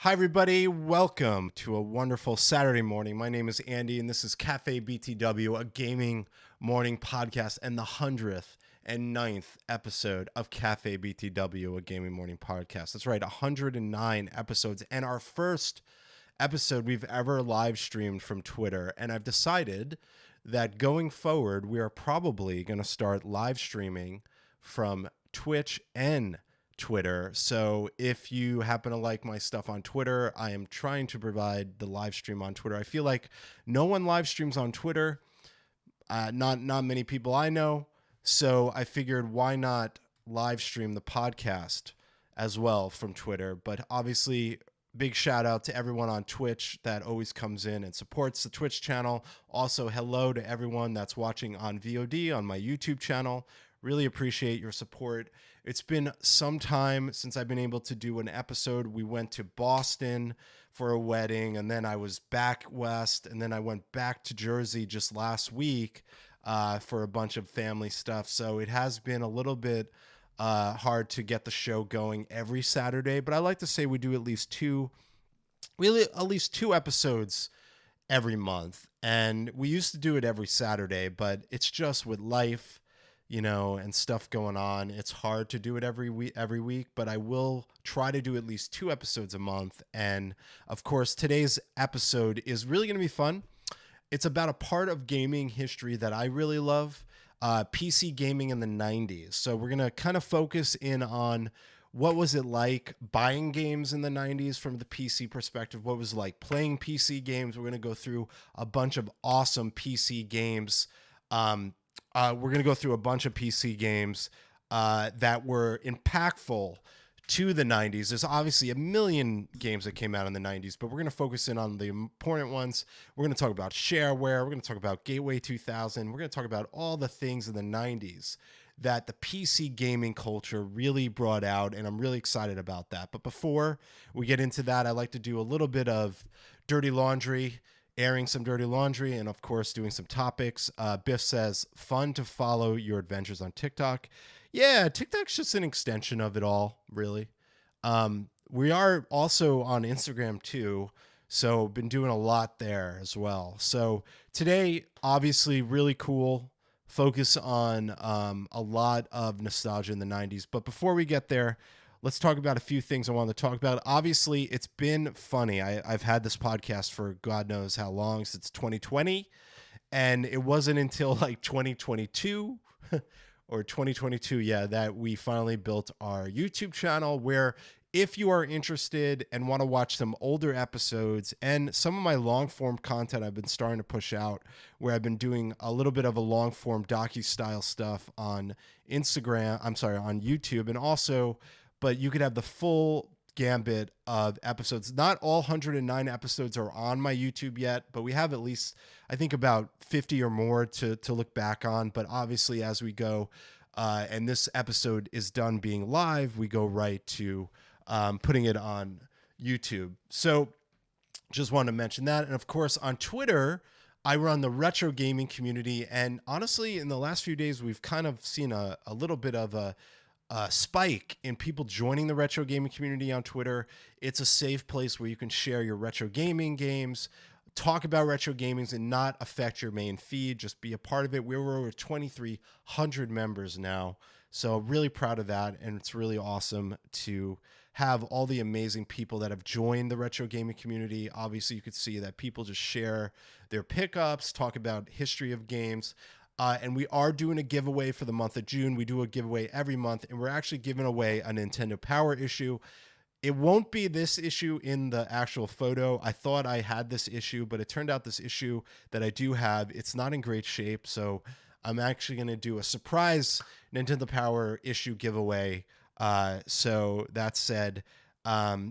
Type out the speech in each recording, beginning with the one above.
Hi, everybody. Welcome to a wonderful Saturday morning. My name is Andy, and this is CafeBTW, a gaming morning podcast, and the 109th episode of CafeBTW, a gaming morning podcast. That's right, 109 episodes, and our first episode we've ever live streamed from Twitter. And I've decided that going forward, we are probably going to start live streaming from Twitch and Twitter. So if you happen to like my stuff on Twitter, I am trying to provide the live stream on Twitter. I feel like no one live streams on Twitter, not many people I know. So I figured, why not live stream the podcast as well from Twitter? But obviously, big shout out to everyone on Twitch that always comes in and supports the Twitch channel. Also, hello to everyone that's watching on VOD on my YouTube channel. Really appreciate your support. It's been some time since I've been able to do an episode. We went to Boston for a wedding, and then I was back west, and then I went back to Jersey just last week for a bunch of family stuff. So it has been a little bit hard to get the show going every Saturday, but I like to say we do at least two episodes every month. And we used to do it every Saturday, but it's just with life, and stuff going on, it's hard to do it every week, but I will try to do at least 2 episodes a month. And of course, today's episode is really going to be fun. It's about a part of gaming history that I really love, PC gaming in the 90s. So we're going to kind of focus in on what was it like buying games in the 90s from the PC perspective, what was it like playing PC games. We're going to go through a bunch of awesome PC games. We're going to go through a bunch of PC games that were impactful to the 90s. There's obviously a million games that came out in the 90s, but we're going to focus in on the important ones. We're going to talk about shareware. We're going to talk about Gateway 2000. We're going to talk about all the things in the 90s that the PC gaming culture really brought out, and I'm really excited about that. But before we get into that, I like to do a little bit of dirty laundry, airing some dirty laundry, and of course doing some topics. Biff says, fun to follow your adventures on TikTok. Yeah, TikTok's just an extension of it all, really. We are also on Instagram too, so been doing a lot there as well. So today, obviously really cool, focus on a lot of nostalgia in the 90s. But before we get there, let's talk about a few things I wanted to talk about. Obviously, it's been funny. I've had this podcast for God knows how long, since 2020. And it wasn't until like 2022 or 2022, that we finally built our YouTube channel, where if you are interested and want to watch some older episodes and some of my long form content I've been starting to push out, where I've been doing a little bit of a long form docu-style stuff on on YouTube, and also, but you could have the full gambit of episodes. Not all 109 episodes are on my YouTube yet, but we have at least, I think, about 50 or more to look back on. But obviously, as we go, and this episode is done being live, we go right to putting it on YouTube. So just wanted to mention that. And of course, on Twitter, I run the retro gaming community. And honestly, in the last few days, we've kind of seen a little bit of a spike in people joining the retro gaming community on Twitter. It's a safe place where you can share your retro gaming games, talk about retro gaming, and not affect your main feed. Just be a part of it. We're over 2,300 members now. So really proud of that. And it's really awesome to have all the amazing people that have joined the retro gaming community. Obviously, you could see that people just share their pickups, talk about history of games. And we are doing a giveaway for the month of June. We do a giveaway every month, and we're actually giving away a Nintendo Power issue. It won't be this issue in the actual photo. I thought I had this issue, but it turned out this issue that I do have, it's not in great shape. So I'm actually going to do a surprise Nintendo Power issue giveaway. So that said,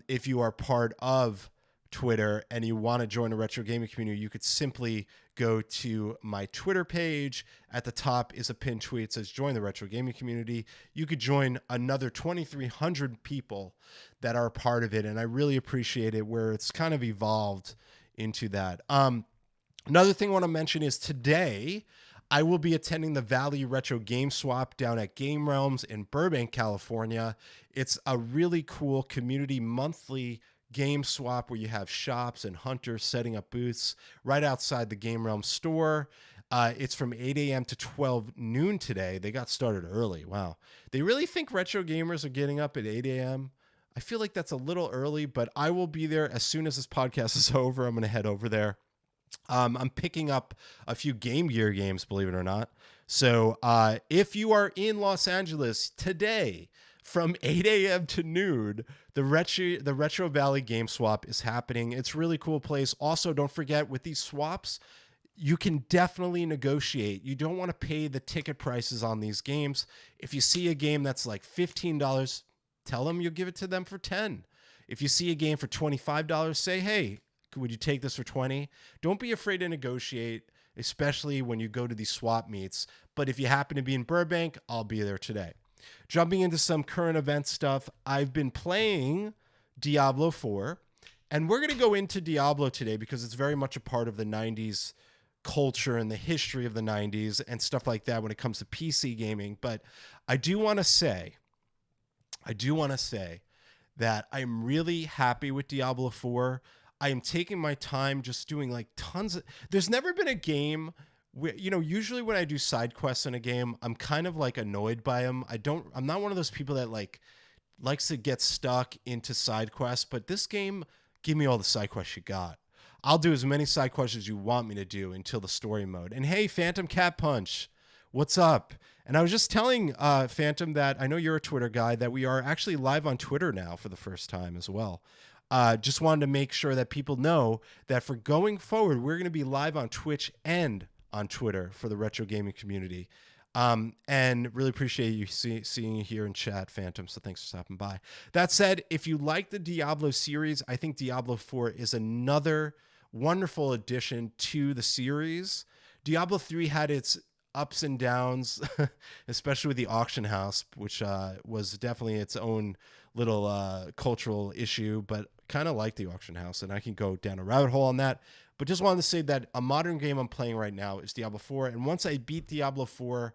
if you are part of Twitter and you want to join a retro gaming community, you could simply go to my Twitter page. At the top is a pinned tweet that says join the retro gaming community. You could join another 2,300 people that are a part of it, and I really appreciate it, where it's kind of evolved into that. Another thing I want to mention is today I will be attending the Valley Retro Game Swap down at Game Realms in Burbank, California. It's a really cool community monthly game swap where you have shops and hunters setting up booths right outside the Game Realm store. It's from 8 a.m. to 12 noon today. They got started early. Wow. They really think retro gamers are getting up at 8 a.m.? I feel like that's a little early, but I will be there as soon as this podcast is over. I'm going to head over there. I'm picking up a few Game Gear games, believe it or not. So if you are in Los Angeles today from 8 a.m. to noon, the Retro Valley Game Swap is happening. It's a really cool place. Also, don't forget with these swaps, you can definitely negotiate. You don't want to pay the ticket prices on these games. If you see a game that's like $15, tell them you'll give it to them for 10. If you see a game for $25, say, hey, would you take this for 20? Don't be afraid to negotiate, especially when you go to these swap meets. But if you happen to be in Burbank, I'll be there today. Jumping into some current event stuff, I've been playing Diablo 4, and we're going to go into Diablo today because it's very much a part of the 90s culture and the history of the 90s and stuff like that when it comes to PC gaming. But I do want to say that I'm really happy with Diablo 4. I am taking my time just doing like tons of, there's never been a game where, usually when I do side quests in a game, I'm kind of like annoyed by them. I'm not one of those people that likes to get stuck into side quests, but this game, give me all the side quests you got. I'll do as many side quests as you want me to do until the story mode. And hey, Phantom Cat Punch, what's up? And I was just telling Phantom that I know you're a Twitter guy, that we are actually live on Twitter now for the first time as well. Just wanted to make sure that people know that for going forward, we're going to be live on Twitch and on Twitter for the retro gaming community. And really appreciate you seeing you here in chat, Phantom. So thanks for stopping by. That said, if you like the Diablo series, I think Diablo 4 is another wonderful addition to the series. Diablo 3 had its ups and downs, especially with the auction house, which was definitely its own little cultural issue, but kind of like the auction house, and I can go down a rabbit hole on that. But just wanted to say that a modern game I'm playing right now is Diablo 4, and once I beat Diablo 4,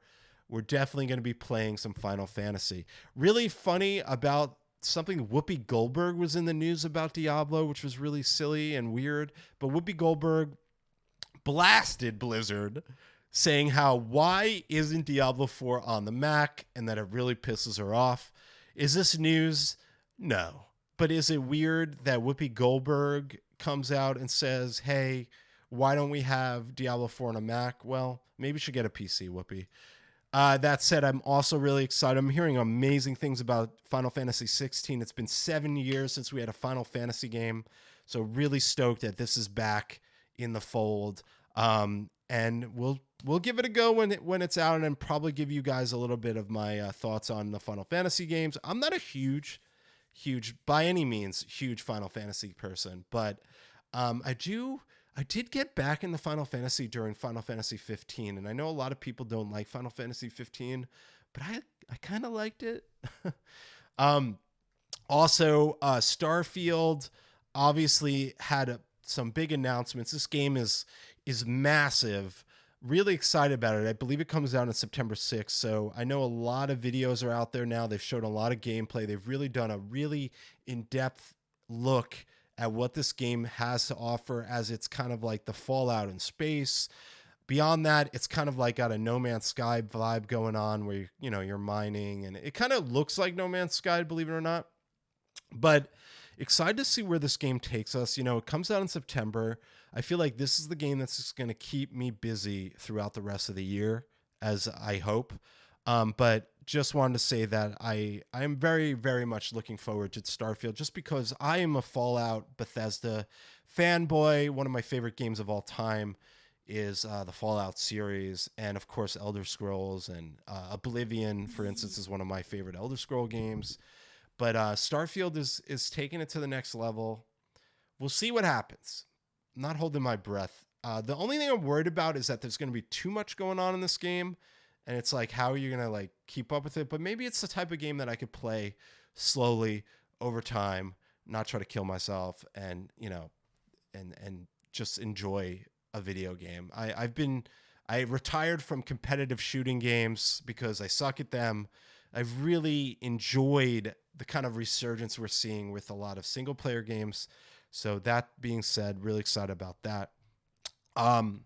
we're definitely going to be playing some Final Fantasy. Really funny about something, Whoopi Goldberg was in the news about Diablo, which was really silly and weird, but Whoopi Goldberg blasted Blizzard saying why isn't Diablo 4 on the Mac, and that it really pisses her off. Is this news? No. But is it weird that Whoopi Goldberg comes out and says, hey, why don't we have Diablo 4 on a Mac? Well, maybe you should get a PC, Whoopi. That said, I'm also really excited. I'm hearing amazing things about Final Fantasy 16. It's been 7 years since we had a Final Fantasy game. So really stoked that this is back in the fold. And we'll give it a go when it's out, and then probably give you guys a little bit of my thoughts on the Final Fantasy games. I'm not a huge, by any means, huge Final Fantasy person, but I did get back in the Final Fantasy during Final Fantasy 15, and I know a lot of people don't like Final Fantasy 15, but I kind of liked it. Also, Starfield obviously had some big announcements. This game is massive. Really excited about it. I believe it comes out on September 6th. So I know a lot of videos are out there now. They've shown a lot of gameplay. They've really done a really in-depth look at what this game has to offer, as it's kind of like the Fallout in space. Beyond that, it's kind of like got a No Man's Sky vibe going on where, you're mining, and it kind of looks like No Man's Sky, believe it or not. But excited to see where this game takes us. It comes out in September. I feel like this is the game that's just going to keep me busy throughout the rest of the year, as I hope. But just wanted to say that I am very, very much looking forward to Starfield, just because I am a Fallout Bethesda fanboy. One of my favorite games of all time is the Fallout series, and of course Elder Scrolls, and Oblivion, for instance, is one of my favorite Elder Scroll games. But Starfield is taking it to the next level. We'll see what happens. I'm not holding my breath. The only thing I'm worried about is that there's going to be too much going on in this game, and it's like, how are you going to keep up with it? But maybe it's the type of game that I could play slowly over time, not try to kill myself, and and just enjoy a video game. I retired from competitive shooting games because I suck at them. I've really enjoyed the kind of resurgence we're seeing with a lot of single player games. So that being said, really excited about that. Um,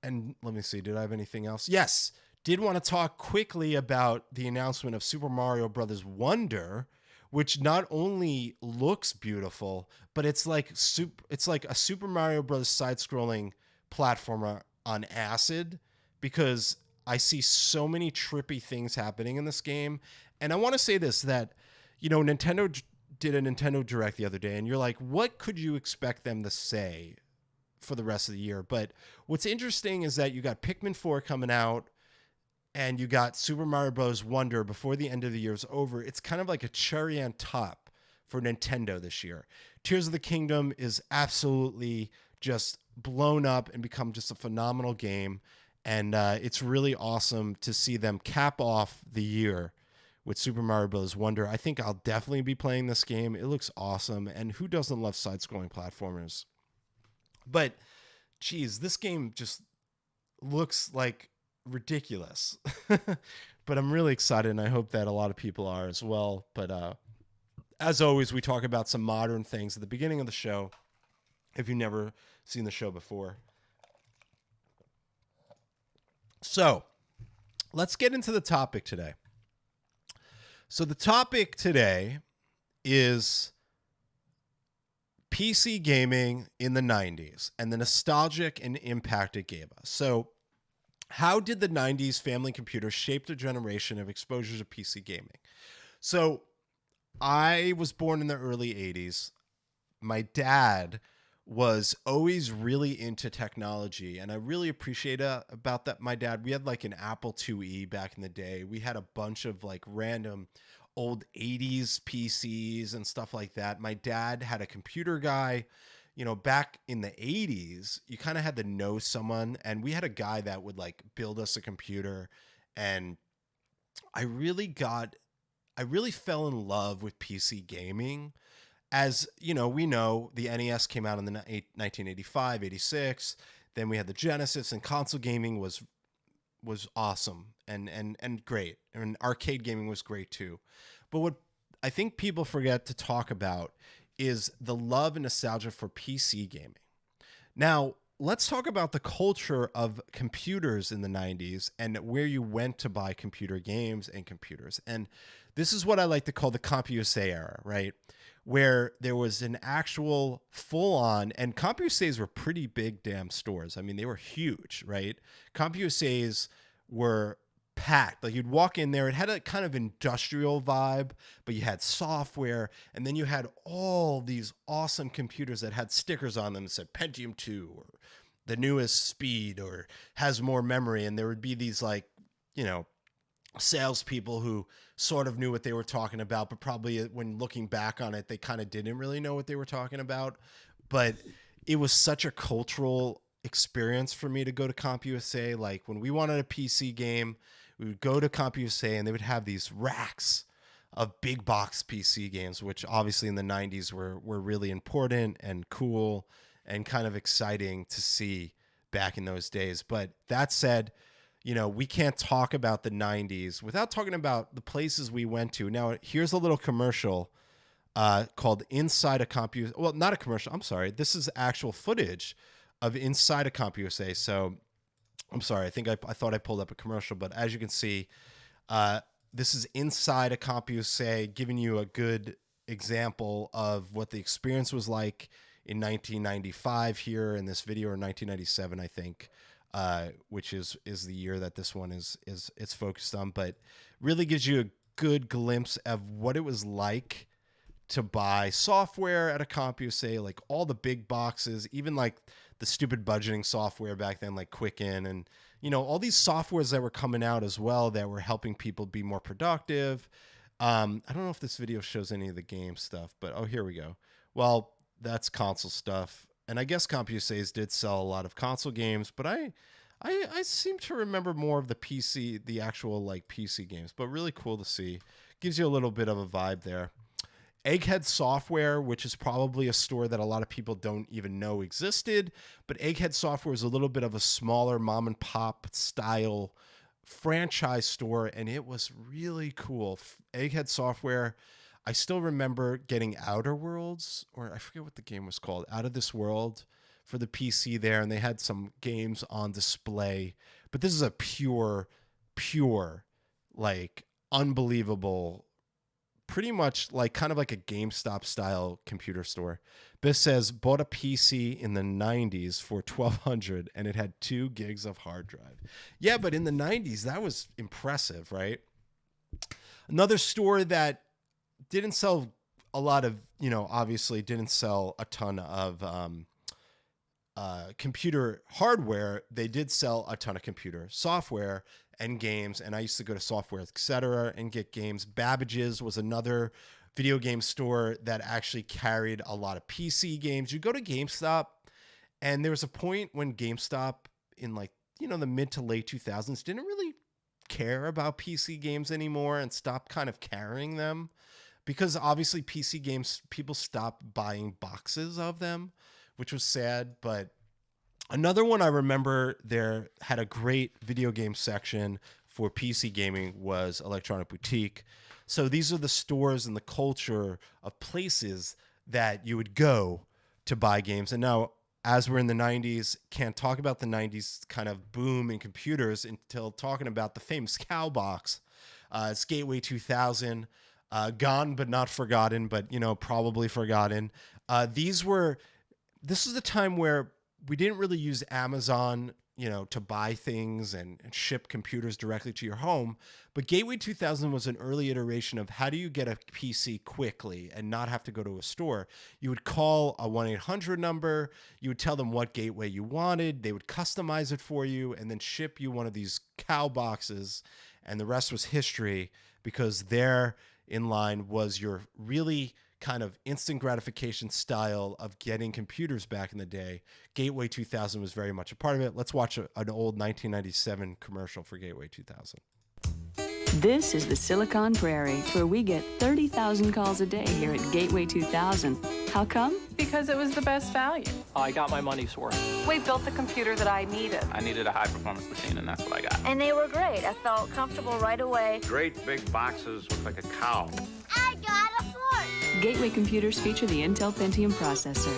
and let me see, did I have anything else? Yes, did want to talk quickly about the announcement of Super Mario Brothers Wonder, which not only looks beautiful, but it's like a Super Mario Brothers side-scrolling platformer on acid, because I see so many trippy things happening in this game. And I want to say this, that Nintendo did a Nintendo Direct the other day, and you're like, what could you expect them to say for the rest of the year? But what's interesting is that you got Pikmin 4 coming out, and you got Super Mario Bros. Wonder before the end of the year is over. It's kind of like a cherry on top for Nintendo this year. Tears of the Kingdom is absolutely just blown up and become just a phenomenal game. And it's really awesome to see them cap off the year with Super Mario Bros. Wonder. I think I'll definitely be playing this game. It looks awesome. And who doesn't love side-scrolling platformers? But, geez, this game just looks like ridiculous. But I'm really excited, and I hope that a lot of people are as well. But as always, we talk about some modern things at the beginning of the show, if you've never seen the show before. So let's get into the topic today. So the topic today is PC gaming in the 90s and the nostalgic and impact it gave us. So how did the 90s family computer shape the generation of exposures of PC gaming? So I was born in the early 80s. My dad was always really into technology, and I really appreciate about that. My dad, we had like an Apple IIe back in the day. We had a bunch of like random old 80s PCs and stuff like that. My dad had a computer guy. Back in the 80s, you kind of had to know someone, and we had a guy that would like build us a computer. And I really fell in love with PC gaming. As we know, the NES came out in the 1985, 86. Then we had the Genesis, and console gaming was awesome and great. And arcade gaming was great too. But what I think people forget to talk about is the love and nostalgia for PC gaming. Now, let's talk about the culture of computers in the 90s and where you went to buy computer games and computers. And this is what I like to call the CompUSA era, right? Where there was an actual full-on, and CompUSAs were pretty big damn stores. I mean, they were huge, right? CompUSAs were packed. Like, you'd walk in there, it had a kind of industrial vibe, but you had software, and then you had all these awesome computers that had stickers on them that said Pentium 2 or the newest speed or has more memory. And there would be these like, salespeople who sort of knew what they were talking about, but probably when looking back on it, they kind of didn't really know what they were talking about. But it was such a cultural experience for me to go to CompUSA. Like, when we wanted a PC game, we would go to CompUSA, and they would have these racks of big box PC games, which obviously in the 90s were really important and cool and kind of exciting to see back in those days. But that said, we can't talk about the 90s without talking about the places we went to. Now, here's a little commercial called Inside a CompUSA. Well, not a commercial. I'm sorry. This is actual footage of Inside a CompUSA. So I'm sorry. I thought I pulled up a commercial, but as you can see, this is inside a CompUSA, giving you a good example of what the experience was like in 1995 here in this video, or 1997, I think, which is the year that this one is it's focused on, but really gives you a good glimpse of what it was like to buy software at a CompUSA, like all the big boxes, even like the stupid budgeting software back then, like Quicken, and all these softwares that were coming out as well that were helping people be more productive. I don't know if this video shows any of the game stuff, but here we go. Well, that's console stuff, and I guess CompUSAs did sell a lot of console games, but I seem to remember more of the PC, the actual like PC games. But really cool to see. Gives you a little bit of a vibe there. Egghead Software, which is probably a store that a lot of people don't even know existed, but Egghead Software is a little bit of a smaller mom and pop style franchise store, and it was really cool. Egghead Software. I still remember getting Outer Worlds, or I forget what the game was called, Out of This World, for the PC there, and they had some games on display. But this is a pure, like unbelievable, pretty much like kind of like a GameStop style computer store. This says bought a PC in the 90s for $1,200 and it had 2 gigs of hard drive. Yeah, but in the 90s, that was impressive, right? Another store that didn't sell a lot of, obviously didn't sell a ton of computer hardware. They did sell a ton of computer software and games. And I used to go to Software Etc. and get games. Babbage's was another video game store that actually carried a lot of PC games. You go to GameStop, and there was a point when GameStop in like, the mid to late 2000s didn't really care about PC games anymore and stopped kind of carrying them, because obviously PC games, people stopped buying boxes of them, which was sad. But another one I remember there had a great video game section for PC gaming was Electronic Boutique. So these are the stores and the culture of places that you would go to buy games. And now, as we're in the 90s, can't talk about the 90s kind of boom in computers until talking about the famous cow box. It's Gateway 2000, gone but not forgotten, but, probably forgotten. This is the time where we didn't really use Amazon, to buy things and ship computers directly to your home. But Gateway 2000 was an early iteration of how do you get a PC quickly and not have to go to a store. You would call a 1-800 number. You would tell them what gateway you wanted. They would customize it for you and then ship you one of these cow boxes. And the rest was history, because there in line was your really kind of instant gratification style of getting computers back in the day. Gateway 2000 was very much a part of it. Let's watch an old 1997 commercial for Gateway 2000. This is the Silicon Prairie, where we get 30,000 calls a day here at Gateway 2000. How come? Because it was the best value. I got my money's worth. We built the computer that I needed. I needed a high-performance machine, and that's what I got. And they were great. I felt comfortable right away. Great big boxes look like a cow. I got a fork. Gateway computers feature the Intel Pentium processor.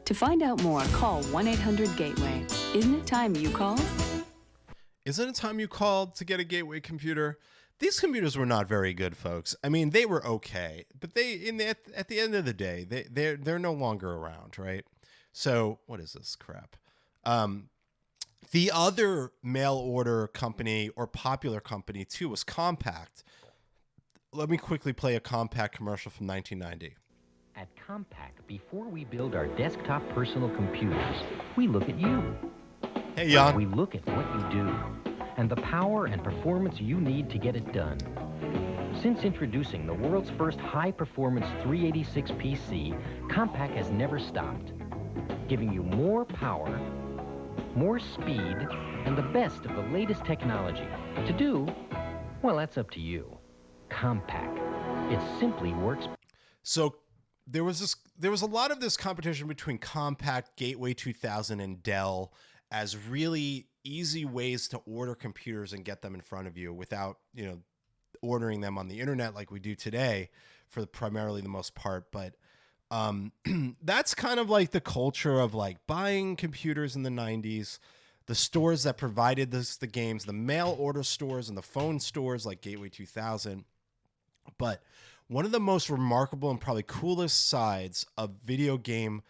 To find out more, call 1-800-GATEWAY. Isn't it time you called? Isn't it time you called to get a Gateway computer? These computers were not very good, folks. I mean, they were okay, but at the end of the day, they're no longer around, right? So what is this crap? The other mail order company or popular company too was Compaq. Let me quickly play a Compaq commercial from 1990. At Compaq, before we build our desktop personal computers, we look at you. Hey, Jan. We look at what you do and the power and performance you need to get it done. Since introducing the world's first high-performance 386 PC, Compaq has never stopped, giving you more power, more speed, and the best of the latest technology. To do, well, that's up to you. Compaq. It simply works. So there was a lot of this competition between Compaq, Gateway 2000, and Dell as really easy ways to order computers and get them in front of you without, ordering them on the internet like we do today for primarily the most part. But that's kind of like the culture of like buying computers in the 90s, the stores that provided the games, the mail order stores and the phone stores like Gateway 2000. But one of the most remarkable and probably coolest sides of video game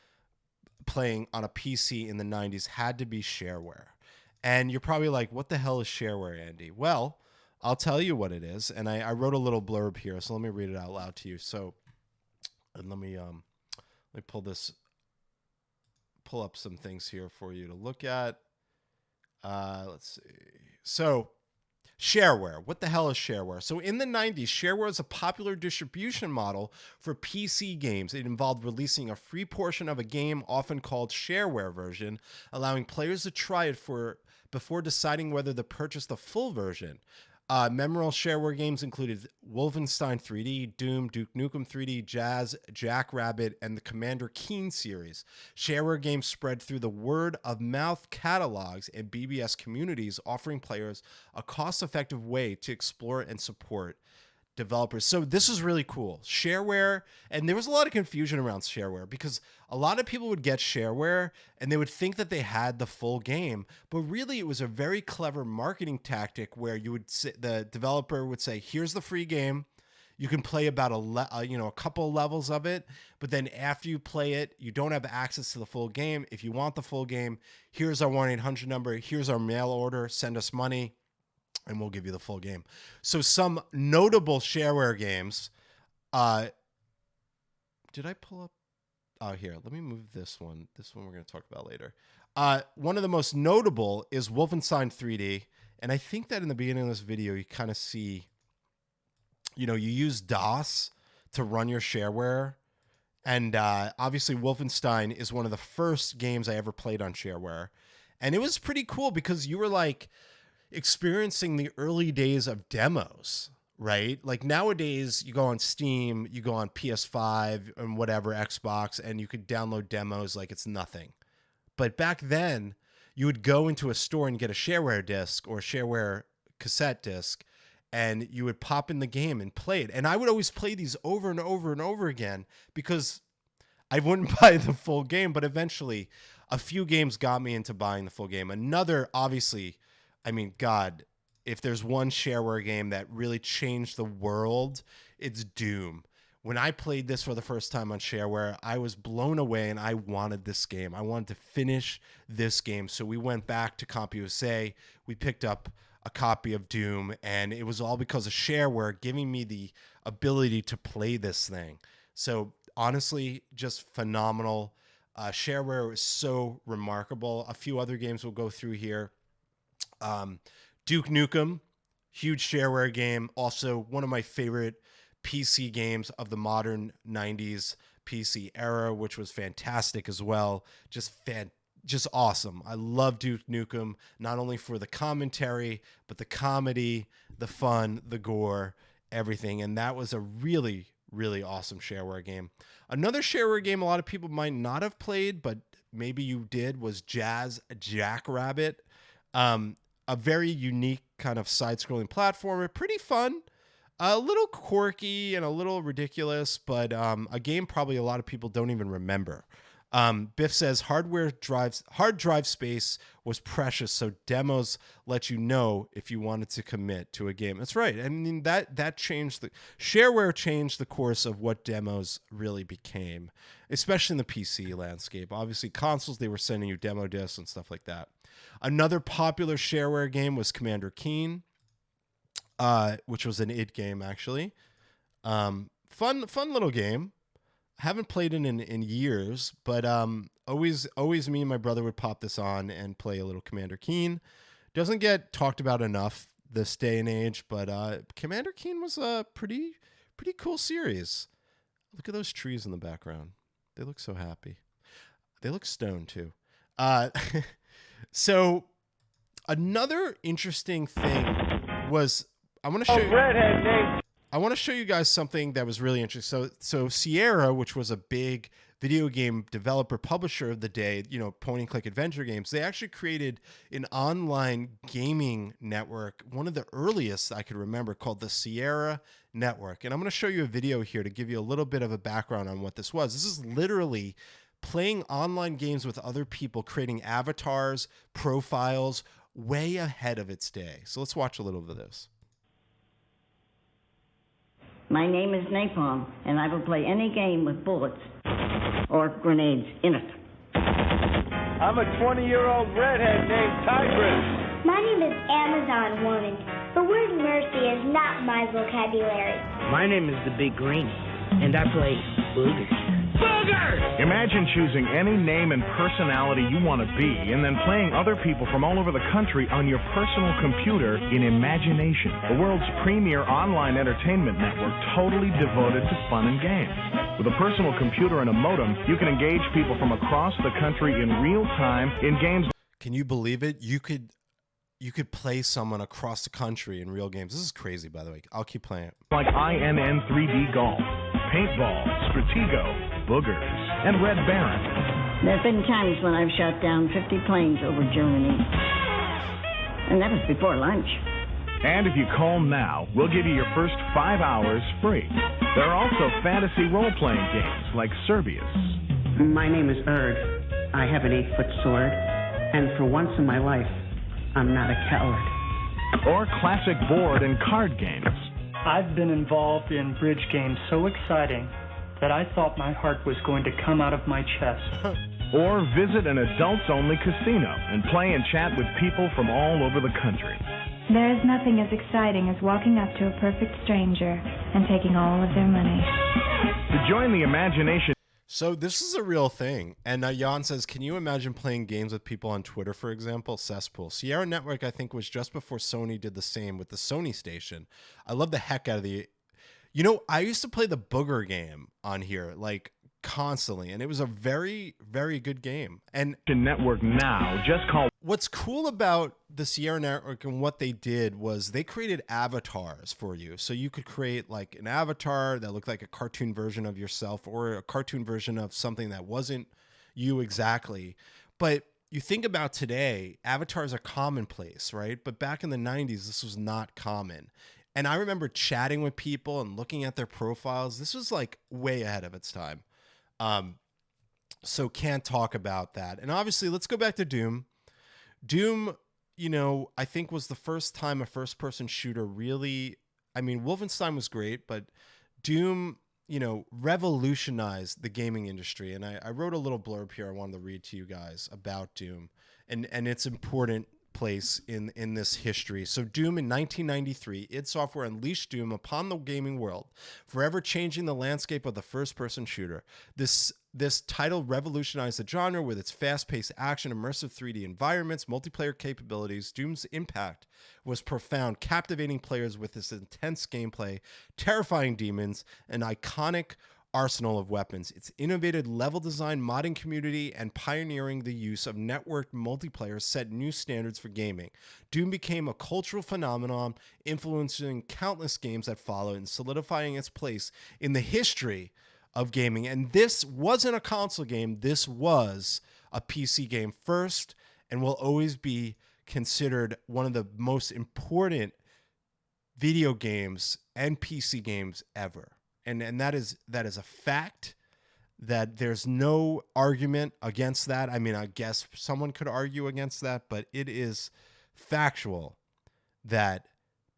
playing on a PC in the 90s had to be shareware. And you're probably like, what the hell is shareware, Andy? Well, I'll tell you what it is. And I wrote a little blurb here, so let me read it out loud to you. So, and let me pull up some things here for you to look at. Let's see. So, shareware. What the hell is shareware? So in the 90s, shareware was a popular distribution model for PC games. It involved releasing a free portion of a game, often called shareware version, allowing players to try it before deciding whether to purchase the full version. Memorable shareware games included Wolfenstein 3D, Doom, Duke Nukem 3D, Jazz, Jackrabbit, and the Commander Keen series. Shareware games spread through the word-of-mouth catalogs and BBS communities, offering players a cost-effective way to explore and support developers. So this is really cool. Shareware, and there was a lot of confusion around shareware because a lot of people would get shareware and they would think that they had the full game, but really it was a very clever marketing tactic where you would the developer would say, here's the free game. You can play about a couple levels of it, but then after you play it, you don't have access to the full game. If you want the full game, here's our 1-800 number, here's our mail order, send us money, and we'll give you the full game. So some notable shareware games. Did I pull up? Oh, here. Let me move this one. This one we're going to talk about later. One of the most notable is Wolfenstein 3D. And I think that in the beginning of this video, you kind of see, you use DOS to run your shareware. And obviously Wolfenstein is one of the first games I ever played on shareware. And it was pretty cool because you were like experiencing the early days of demos, right? Like nowadays you go on Steam, you go on PS5 and whatever, Xbox, and you could download demos like it's nothing. But back then you would go into a store and get a shareware disc or a shareware cassette disc, and you would pop in the game and play it. And I would always play these over and over and over again because I wouldn't buy the full game, but eventually a few games got me into buying the full game. Another, obviously, I mean, God, if there's one shareware game that really changed the world, it's Doom. When I played this for the first time on shareware, I was blown away and I wanted this game. I wanted to finish this game. So we went back to CompUSA. We picked up a copy of Doom, and it was all because of shareware giving me the ability to play this thing. So honestly, just phenomenal. Shareware was so remarkable. A few other games we'll go through here. Duke Nukem, huge shareware game. Also one of my favorite PC games of the modern 90s PC era, which was fantastic as well. Just awesome. I love Duke Nukem, not only for the commentary, but the comedy, the fun, the gore, everything. And that was a really, really awesome shareware game. Another shareware game a lot of people might not have played, but maybe you did, was Jazz Jackrabbit. A very unique kind of side-scrolling platformer, pretty fun, a little quirky and a little ridiculous, but a game probably a lot of people don't even remember. Biff says hard drive space was precious, so demos let you know if you wanted to commit to a game. That's right. I mean, that changed shareware changed the course of what demos really became, especially in the PC landscape. Obviously, consoles, they were sending you demo discs and stuff like that. Another popular shareware game was Commander Keen, which was an id game actually. Fun little game. Haven't played it in years, but always me and my brother would pop this on and play a little Commander Keen. Doesn't get talked about enough this day and age, but Commander Keen was a pretty cool series. Look at those trees in the background. They look so happy. They look stoned too. So another interesting thing was I want to show you guys something that was really interesting. So Sierra, which was a big video game developer publisher of the day, point and click adventure games, they actually created an online gaming network, one of the earliest I could remember, called the Sierra Network. And I'm going to show you a video here to give you a little bit of a background on what this was. This is literally playing online games with other people, creating avatars, profiles, way ahead of its day. So let's watch a little bit of this. My name is Napalm, and I will play any game with bullets or grenades in it. I'm a 20-year-old redhead named Tigress. My name is Amazon Woman. The word mercy is not my vocabulary. My name is the Big Green, and I play Boogers. Boogers! Imagine choosing any name and personality you want to be and then playing other people from all over the country on your personal computer in Imagination, the world's premier online entertainment network totally devoted to fun and games. With a personal computer and a modem, you can engage people from across the country in real time in games. Can you believe it? You could you could play someone across the country in real games. This is crazy, by the way. I'll keep playing it. Like INN 3D Golf, Paintball, Stratego, Boogers, and Red Baron. There have been times when I've shot down 50 planes over Germany. And that was before lunch. And if you call now, we'll give you your first 5 hours free. There are also fantasy role-playing games like Serbius. My name is Erg. I have an 8-foot sword, and for once in my life, I'm not a coward. Or classic board and card games. I've been involved in bridge games so exciting that I thought my heart was going to come out of my chest. Or visit an adults-only casino and play and chat with people from all over the country. There is nothing as exciting as walking up to a perfect stranger and taking all of their money. To join the imagination... So this is a real thing. And Jan says, can you imagine playing games with people on Twitter, for example? Cesspool. Sierra Network, I think, was just before Sony did the same with the Sony station. I love the heck out of the... You know, I used to play the Booger game on here, like, constantly, and it was a very, very good game. And network now, just call... What's cool about the Sierra Network and what they did was they created avatars for you. So you could create like an avatar that looked like a cartoon version of yourself or a cartoon version of something that wasn't you exactly. But you think about today, avatars are commonplace, right? But back in the 90s, this was not common. And I remember chatting with people and looking at their profiles. This was like way ahead of its time. So can't talk about that. And obviously, let's go back to Doom. Doom, you know, I think was the first time a first-person shooter really... I mean, Wolfenstein was great, but Doom, you know, revolutionized the gaming industry. And I wrote a little blurb here I wanted to read to you guys about Doom and its important place in this history. So Doom in 1993, id Software unleashed Doom upon the gaming world, forever changing the landscape of the first-person shooter. This title revolutionized the genre with its fast-paced action, immersive 3D environments, multiplayer capabilities. Doom's impact was profound, captivating players with its intense gameplay, terrifying demons, an iconic arsenal of weapons. Its innovative level design, modding community, and pioneering the use of networked multiplayer set new standards for gaming. Doom became a cultural phenomenon, influencing countless games that followed and solidifying its place in the history of gaming. And this wasn't a console game. This was a PC game first, and will always be considered one of the most important video games and PC games ever. And that is a fact, that there's no argument against that. I mean, I guess someone could argue against that, but it is factual that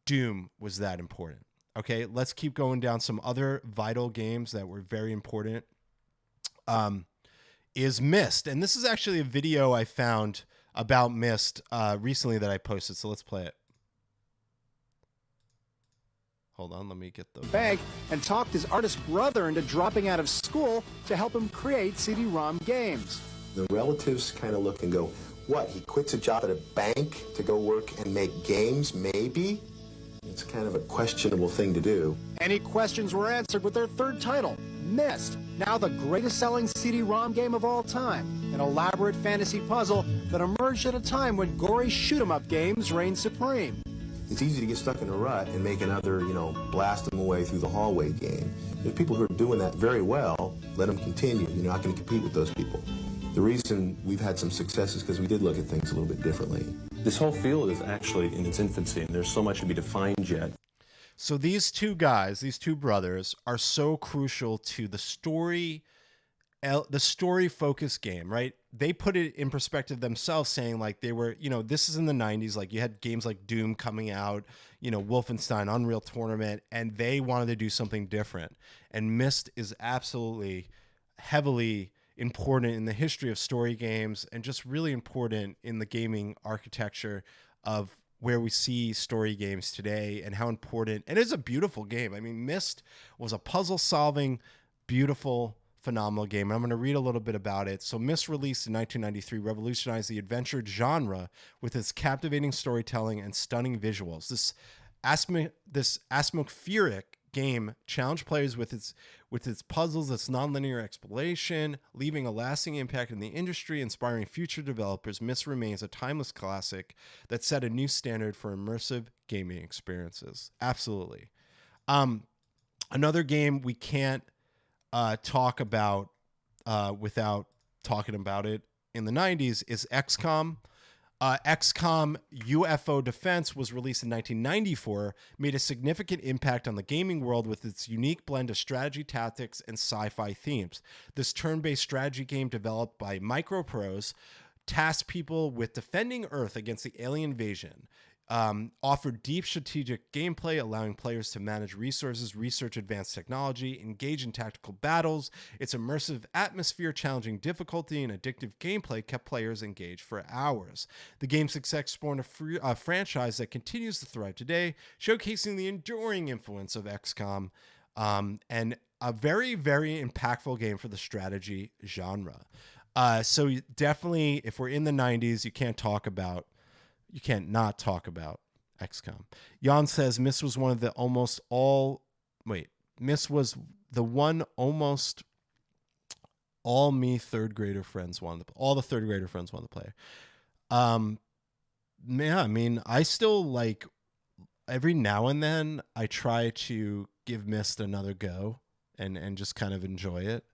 Doom was that important. Okay, let's keep going down some other vital games that were very important. Is Myst. And this is actually a video I found about Myst recently that I posted. So let's play it. Hold on, let me get the bank and talked his artist brother into dropping out of school to help him create CD-ROM games. The relatives kind of look and go, what, he quits a job at a bank to go work and make games, maybe? It's kind of a questionable thing to do. Any questions were answered with their third title, Myst. Now the greatest selling CD-ROM game of all time. An elaborate fantasy puzzle that emerged at a time when gory shoot-'em-up games reigned supreme. It's easy to get stuck in a rut and make another, blast them away through the hallway game. There's people who are doing that very well. Let them continue. You're not going to compete with those people. The reason we've had some success is because we did look at things a little bit differently. This whole field is actually in its infancy, and there's so much to be defined yet. So these two guys, these two brothers, are so crucial to the story-focused game, right? They put it in perspective themselves, saying like they were, this is in the 90s, like you had games like Doom coming out, Wolfenstein, Unreal Tournament, and they wanted to do something different. And Myst is absolutely heavily important in the history of story games and just really important in the gaming architecture of where we see story games today and how important. And it's a beautiful game. I mean, Myst was a puzzle-solving, beautiful, phenomenal game. I'm going to read a little bit about it. So Myst, released in 1993, revolutionized the adventure genre with its captivating storytelling and stunning visuals. This atmospheric game challenged players with its puzzles, its nonlinear exploration, leaving a lasting impact in the industry, inspiring future developers. Myst remains a timeless classic that set a new standard for immersive gaming experiences. Absolutely. Another game we can't talk about without talking about it in the 90s is XCOM. XCOM UFO Defense was released in 1994, made a significant impact on the gaming world with its unique blend of strategy, tactics, and sci-fi themes. This turn-based strategy game developed by Microprose tasked people with defending Earth against the alien invasion. Offered deep strategic gameplay, allowing players to manage resources, research advanced technology, engage in tactical battles. Its immersive atmosphere, challenging difficulty, and addictive gameplay kept players engaged for hours. The game's success spawned a franchise that continues to thrive today, showcasing the enduring influence of XCOM, and a very, very impactful game for the strategy genre. So definitely, if we're in the 90s, you can't not talk about XCOM. Jan says Myst was one of the Myst was the one almost all me third grader friends wanted to, all the third grader friends wanted to play. Yeah, I mean, I still like every now and then I try to give Myst another go and just kind of enjoy it.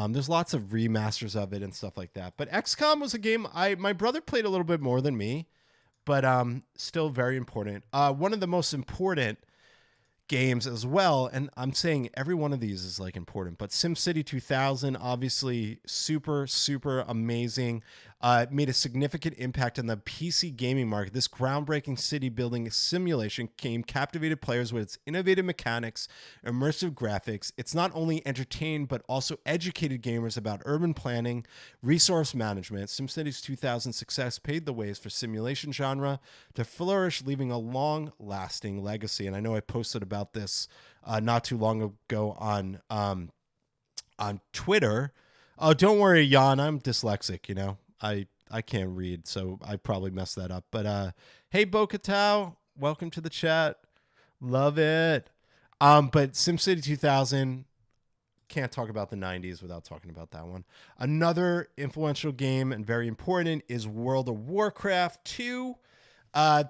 There's lots of remasters of it and stuff like that. But XCOM was a game my brother played a little bit more than me, but still very important. One of the most important games as well, and I'm saying every one of these is like important, but SimCity 2000, obviously super, super amazing. Made a significant impact on the PC gaming market. This groundbreaking city building simulation game captivated players with its innovative mechanics, immersive graphics. It's not only entertained, but also educated gamers about urban planning, resource management. SimCity's 2000 success paved the ways for simulation genre to flourish, leaving a long-lasting legacy. And I know I posted about this not too long ago on Twitter. Oh, don't worry, Jan, I'm dyslexic, you know. I can't read, so I probably messed that up. But hey, Bo-Katow, welcome to the chat. Love it. But SimCity 2000, can't talk about the 90s without talking about that one. Another influential game and very important is World of Warcraft 2.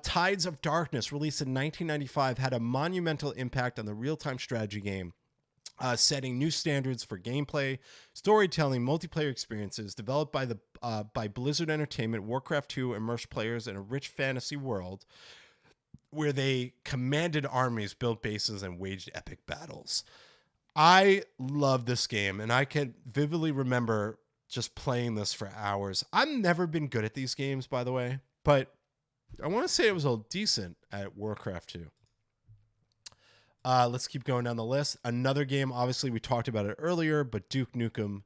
Tides of Darkness, released in 1995, had a monumental impact on the real-time strategy game, setting new standards for gameplay, storytelling, multiplayer experiences. Developed by Blizzard Entertainment, Warcraft 2 immersed players in a rich fantasy world where they commanded armies, built bases, and waged epic battles. I love this game, and I can vividly remember just playing this for hours. I've never been good at these games, by the way, but I want to say I was a decent at Warcraft 2. Let's keep going down the list. Another game, obviously we talked about it earlier, but Duke Nukem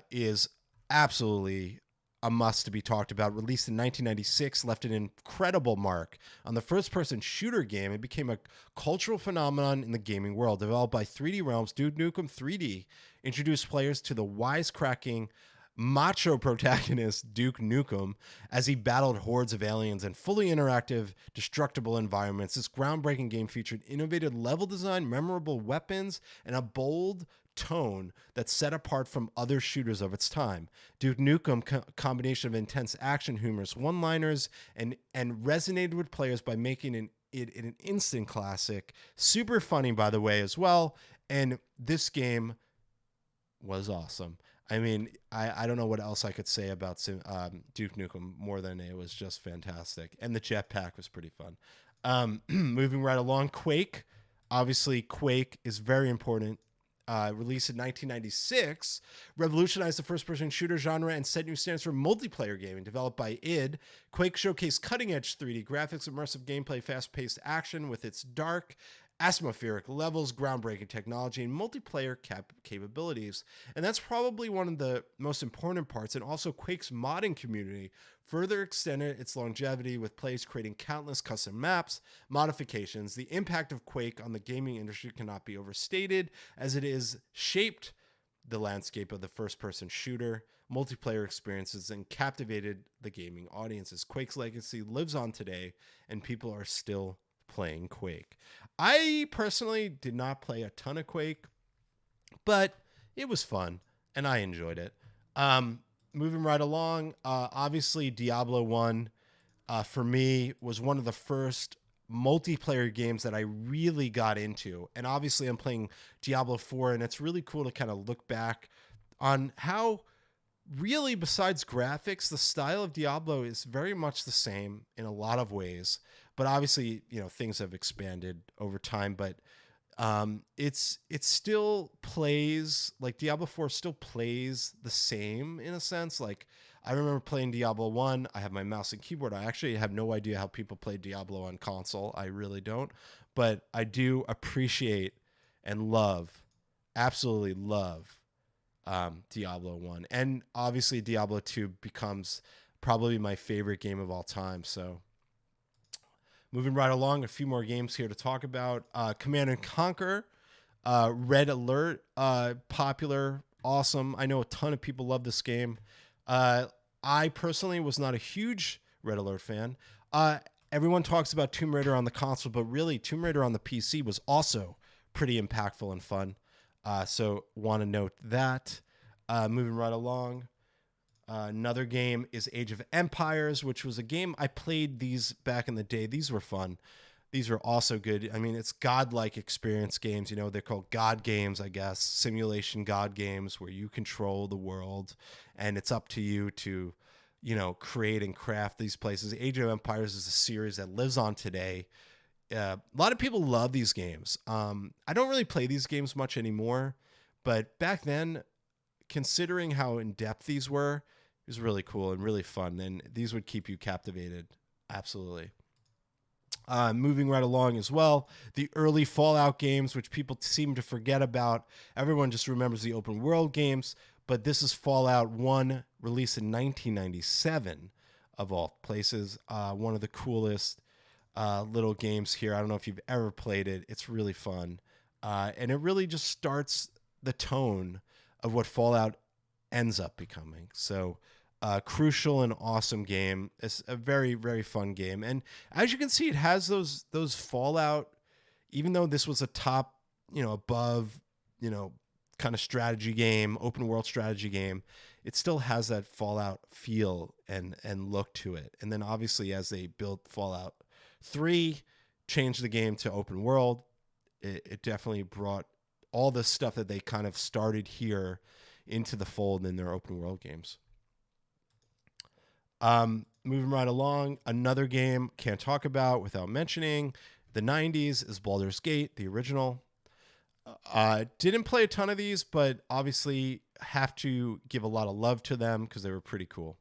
is absolutely a must to be talked about. Released in 1996, left an incredible mark on the first-person shooter game. It became a cultural phenomenon in the gaming world. Developed by 3D Realms, Duke Nukem 3D introduced players to the wisecracking macho protagonist Duke Nukem as he battled hordes of aliens in fully interactive, destructible environments. This groundbreaking game featured innovative level design, memorable weapons, and a bold tone that set apart from other shooters of its time. Duke Nukem, combination of intense action, humorous one-liners, and resonated with players by making it an instant classic. Super funny, by the way, as well. And this game was awesome. I mean, I don't know what else I could say about Duke Nukem more than it was just fantastic. And the jetpack was pretty fun. Moving right along, Quake. Obviously, Quake is very important. Released in 1996, revolutionized the first-person shooter genre and set new standards for multiplayer gaming. Developed by id, Quake showcased cutting-edge 3D graphics, immersive gameplay, fast-paced action with its dark, atmospheric levels, groundbreaking technology, and multiplayer capabilities. And that's probably one of the most important parts. And also, Quake's modding community further extended its longevity, with players creating countless custom maps, modifications. The impact of Quake on the gaming industry cannot be overstated, as it is shaped the landscape of the first-person shooter multiplayer experiences and captivated the gaming audiences. Quake's legacy lives on today, and people are still playing Quake. I personally did not play a ton of Quake, but it was fun and I enjoyed it. Moving right along, obviously Diablo 1 for me was one of the first multiplayer games that I really got into. And obviously I'm playing Diablo 4, and it's really cool to kind of look back on how really, besides graphics, the style of Diablo is very much the same in a lot of ways. But obviously, things have expanded over time, but it still plays like Diablo 4 still plays the same in a sense. Like I remember playing Diablo 1, I have my mouse and keyboard. I actually have no idea how people play Diablo on console. I really don't, but I do appreciate and absolutely love Diablo 1. And obviously Diablo 2 becomes probably my favorite game of all time. So moving right along, a few more games here to talk about. Command and Conquer, Red Alert, popular, awesome. I know a ton of people love this game. I personally was not a huge Red Alert fan. Everyone talks about Tomb Raider on the console, but really Tomb Raider on the PC was also pretty impactful and fun. So want to note that. Moving right along. Another game is Age of Empires, which was a game I played these back in the day. These were fun. These were also good. I mean, it's godlike experience games. They're called God games, I guess. Simulation God games where you control the world and it's up to you to, create and craft these places. Age of Empires is a series that lives on today. A lot of people love these games. I don't really play these games much anymore, but back then, considering how in-depth these were, it was really cool and really fun, and these would keep you captivated. Absolutely. Moving right along as well, the early Fallout games, which people seem to forget about. Everyone just remembers the open world games, but this is Fallout 1, released in 1997, of all places. One of the coolest little games here. I don't know if you've ever played it. It's really fun. And it really just starts the tone of what Fallout ends up becoming. So crucial and awesome game. It's a very, very fun game. And as you can see, it has those Fallout, even though this was a top, above, kind of strategy game, open world strategy game, it still has that Fallout feel and look to it. And then obviously as they built Fallout 3, changed the game to open world, it definitely brought all the stuff that they kind of started here into the fold in their open world games. Moving right along, another game can't talk about without mentioning the 90s is Baldur's Gate, the original. Didn't play a ton of these, but obviously have to give a lot of love to them because they were pretty cool.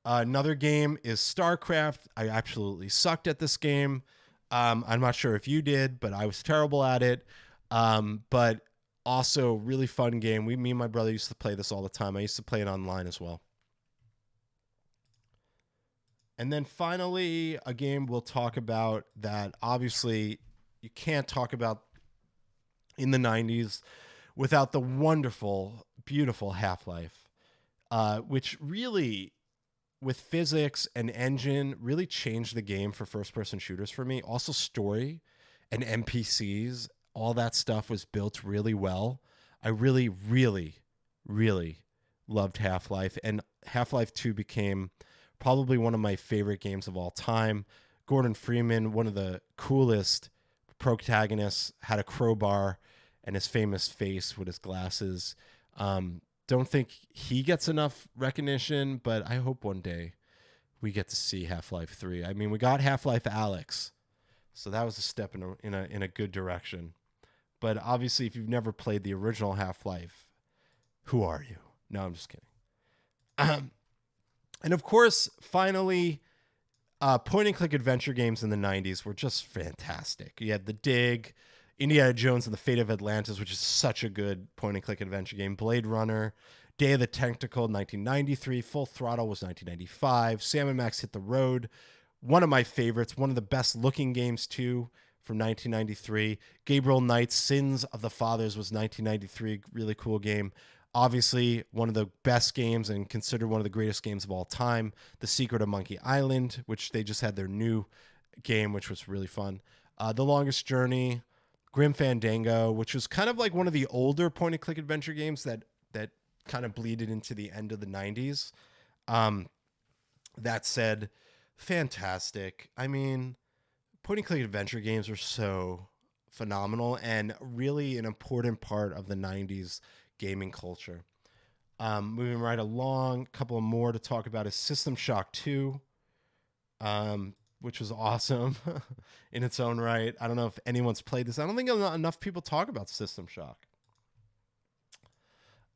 Another game is StarCraft. I absolutely sucked at this game. I'm not sure if you did, but I was terrible at it. But also really fun game. Me and my brother used to play this all the time. I used to play it online as well. And then finally, a game we'll talk about that obviously you can't talk about in the 90s without the wonderful, beautiful Half-Life, which really, with physics and engine, really changed the game for first-person shooters for me. Also story and NPCs, all that stuff was built really well. I really, really, really loved Half-Life, and Half-Life 2 became probably one of my favorite games of all time. Gordon Freeman, one of the coolest protagonists, had a crowbar and his famous face with his glasses. Don't think he gets enough recognition, but I hope one day we get to see Half-Life 3. I mean, we got Half-Life Alyx, so that was a step in a good direction. But obviously, if you've never played the original Half-Life, who are you? No, I'm just kidding. And of course, finally, point-and-click adventure games in the 90s were just fantastic. You had The Dig, Indiana Jones and the Fate of Atlantis, which is such a good point-and-click adventure game. Blade Runner, Day of the Tentacle, 1993. Full Throttle was 1995. Sam & Max Hit the Road, one of my favorites. One of the best-looking games, too, from 1993. Gabriel Knight's Sins of the Fathers was 1993. Really cool game. Obviously, one of the best games and considered one of the greatest games of all time. The Secret of Monkey Island, which they just had their new game, which was really fun. The Longest Journey, Grim Fandango, which was kind of like one of the older point-and-click adventure games that kind of bleeded into the end of the 90s. That said, fantastic. I mean, point-and-click adventure games are so phenomenal and really an important part of the 90s gaming culture. Moving right along, a couple of more to talk about is System Shock 2, which was awesome in its own right. I don't know if anyone's played this. I don't think enough people talk about System Shock.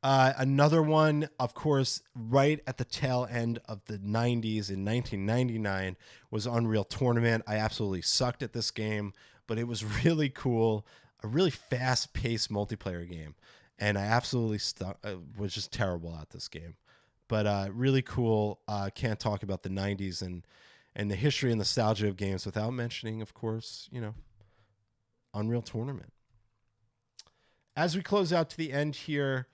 Another one, of course, right at the tail end of the 90s in 1999 was Unreal Tournament. I absolutely sucked at this game, but it was really cool, a really fast-paced multiplayer game. And I absolutely was just terrible at this game. But really cool. Can't talk about the 90s and the history and nostalgia of games without mentioning, of course, Unreal Tournament. As we close out to the end here,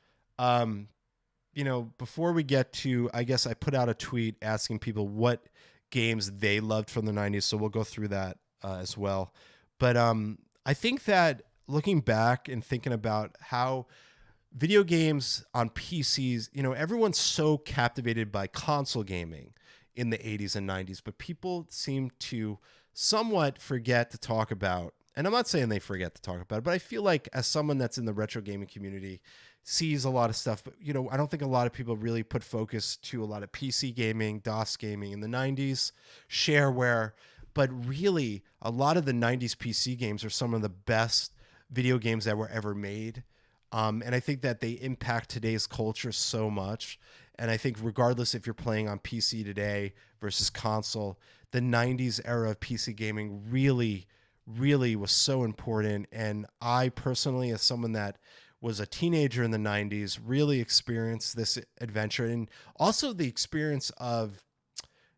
before we get to, I guess I put out a tweet asking people what games they loved from the 90s, so we'll go through that as well. But I think that looking back and thinking about how video games on PCs, everyone's so captivated by console gaming in the 80s and 90s, but people seem to somewhat forget to talk about, and I'm not saying they forget to talk about it, but I feel like as someone that's in the retro gaming community, sees a lot of stuff, but I don't think a lot of people really put focus to a lot of PC gaming, DOS gaming in the 90s, shareware, but really a lot of the 90s PC games are some of the best video games that were ever made. And I think that they impact today's culture so much. And I think regardless if you're playing on PC today versus console, the 90s era of PC gaming really, really was so important. And I personally, as someone that was a teenager in the 90s, really experienced this adventure. And also the experience of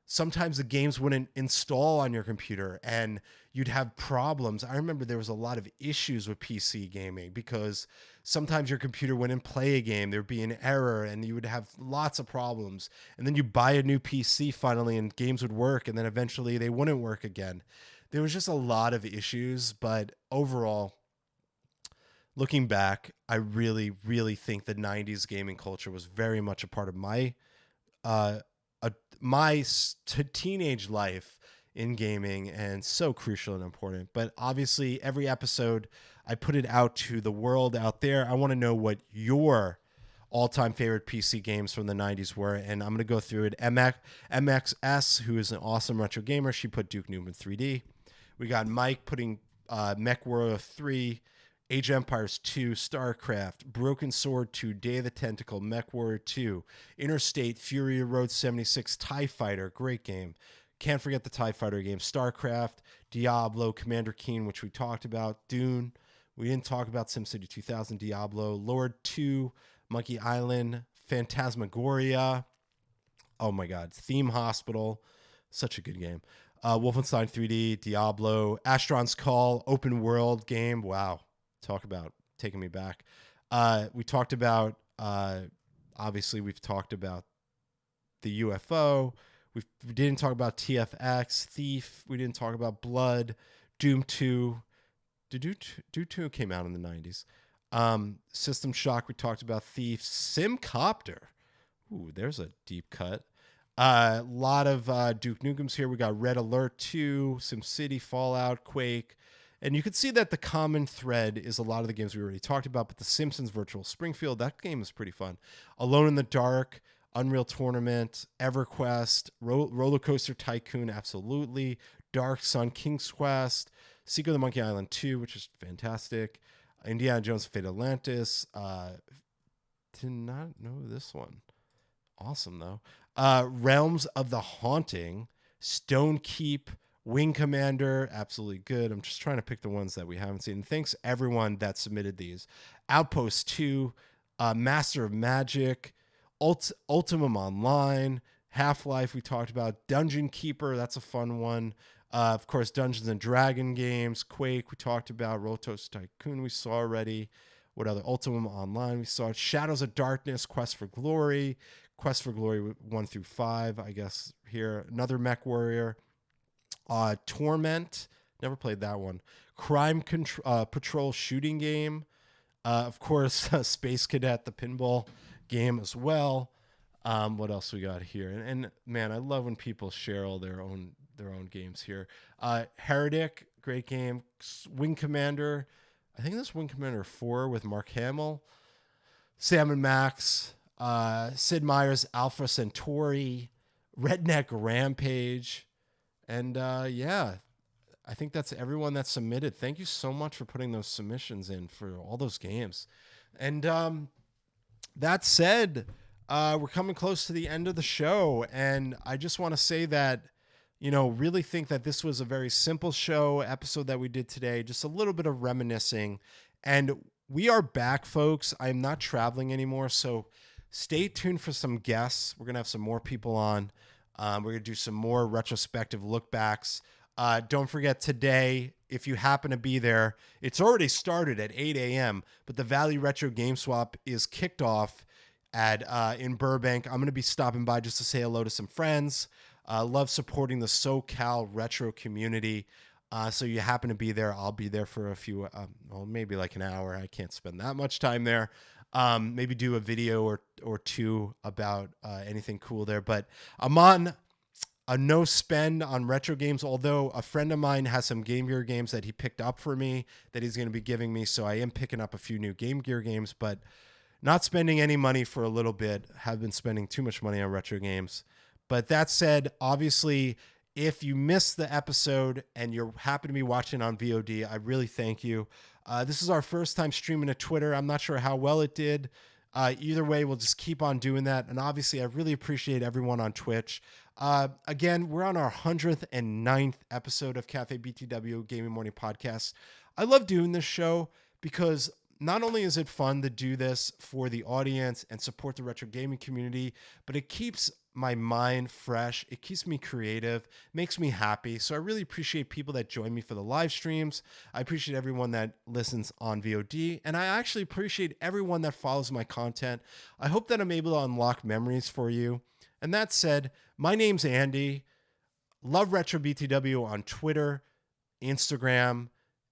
sometimes the games wouldn't install on your computer and you'd have problems. I remember there was a lot of issues with PC gaming because sometimes your computer wouldn't play a game. There'd be an error and you would have lots of problems. And then you buy a new PC finally and games would work and then eventually they wouldn't work again. There was just a lot of issues, but overall, looking back, I really, really think the 90s gaming culture was very much a part of my teenage life in gaming and so crucial and important. But obviously, every episode, I put it out to the world out there. I want to know what your all-time favorite PC games from the 90s were, and I'm going to go through it. MXS, who is an awesome retro gamer, she put Duke Nukem 3D. We got Mike putting MechWarrior 3, Age of Empires 2, StarCraft, Broken Sword 2, Day of the Tentacle, MechWarrior 2, Interstate, Fury Road 76, TIE Fighter, great game. Can't forget the TIE Fighter game. StarCraft, Diablo, Commander Keen, which we talked about, Dune. We didn't talk about SimCity 2000, Diablo, Lord 2, Monkey Island, Phantasmagoria. Oh my God, Theme Hospital, such a good game. Wolfenstein 3D, Diablo, Astron's Call, open world game. Wow. Talk about taking me back. We talked about, obviously, we've talked about the UFO. We didn't talk about TFX, Thief. We didn't talk about Blood, Doom 2. Doom 2 came out in the 90s. System Shock, we talked about Thief. Simcopter. Ooh, there's a deep cut. A lot of Duke Nukems here. We got Red Alert 2, SimCity, Fallout, Quake. And you can see that the common thread is a lot of the games we already talked about, but The Simpsons Virtual Springfield, that game is pretty fun. Alone in the Dark, Unreal Tournament, EverQuest, Roller Coaster Tycoon, absolutely. Dark Sun, King's Quest, Secret of the Monkey Island 2, which is fantastic. Indiana Jones Fate Atlantis. Did not know this one. Awesome, though. Realms of the Haunting, Stone Keep, Wing Commander, absolutely good. I'm just trying to pick the ones that we haven't seen. And thanks everyone that submitted these. Outpost 2, Master of Magic, Ultimum Online, Half-Life we talked about, Dungeon Keeper, that's a fun one. Of course, Dungeons and Dragon games, Quake we talked about, Rotos Tycoon we saw already. What other? Ultimum Online we saw. Shadows of Darkness, Quest for Glory 1 through 5, I guess here. Another MechWarrior. Torment, never played that one. Patrol shooting game. Of course, Space Cadet, the pinball game as well. What else we got here? And man, I love when people share all their own games here. Heretic, great game. Wing Commander, I think this Wing Commander 4 with Mark Hamill. Sam and Max, Sid Meier's Alpha Centauri, Redneck Rampage, and yeah, I think that's everyone that submitted. Thank you so much for putting those submissions in for all those games. And that said, we're coming close to the end of the show, and I just want to say that, really think that this was a very simple episode that we did today, just a little bit of reminiscing. And we are back, folks. I'm not traveling anymore, so stay tuned for some guests. We're going to have some more people on. We're going to do some more retrospective look backs. Don't forget today, if you happen to be there, it's already started at 8 a.m., but the Valley Retro Game Swap is kicked off in Burbank. I'm going to be stopping by just to say hello to some friends. Love supporting the SoCal retro community. So you happen to be there, I'll be there for a few, maybe like an hour. I can't spend that much time there. Maybe do a video or two about anything cool there. But I'm on a no spend on retro games, although a friend of mine has some Game Gear games that he picked up for me that he's going to be giving me. So I am picking up a few new Game Gear games, but not spending any money for a little bit. Have been spending too much money on retro games. But that said, obviously, if you missed the episode and you're happy to be watching on VOD, I really thank you. This is our first time streaming to Twitter. I'm not sure how well it did. Either way, we'll just keep on doing that. And obviously, I really appreciate everyone on Twitch. Again, we're on our 109th episode of CafeBTW Gaming Morning Podcast. I love doing this show because not only is it fun to do this for the audience and support the retro gaming community, but it keeps my mind fresh. It keeps me creative, makes me happy. So I really appreciate people that join me for the live streams. I appreciate everyone that listens on VOD. And I actually appreciate everyone that follows my content. I hope that I'm able to unlock memories for you. And that said, my name's Andy. Love Retro BTW on Twitter, Instagram,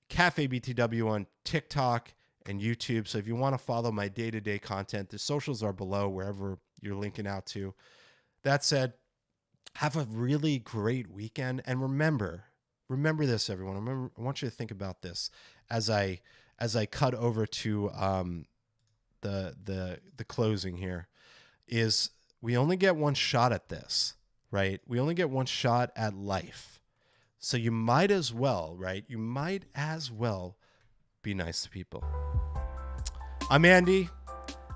CafeBTW on TikTok and YouTube. So if you want to follow my day-to-day content, the socials are below wherever you're linking out to. That said, have a really great weekend. And remember this, everyone. I want you to think about this as I cut over to the closing here. Is we only get one shot at this, right? We only get one shot at life. So you might as well, right? You might as well be nice to people. I'm Andy,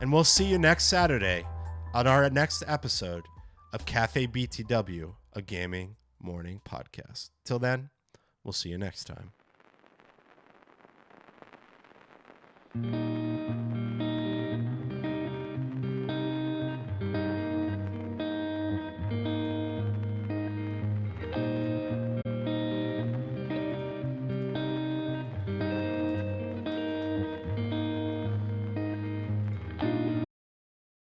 and we'll see you next Saturday on our next episode of Cafe BTW, a gaming morning podcast. Till then, we'll see you next time.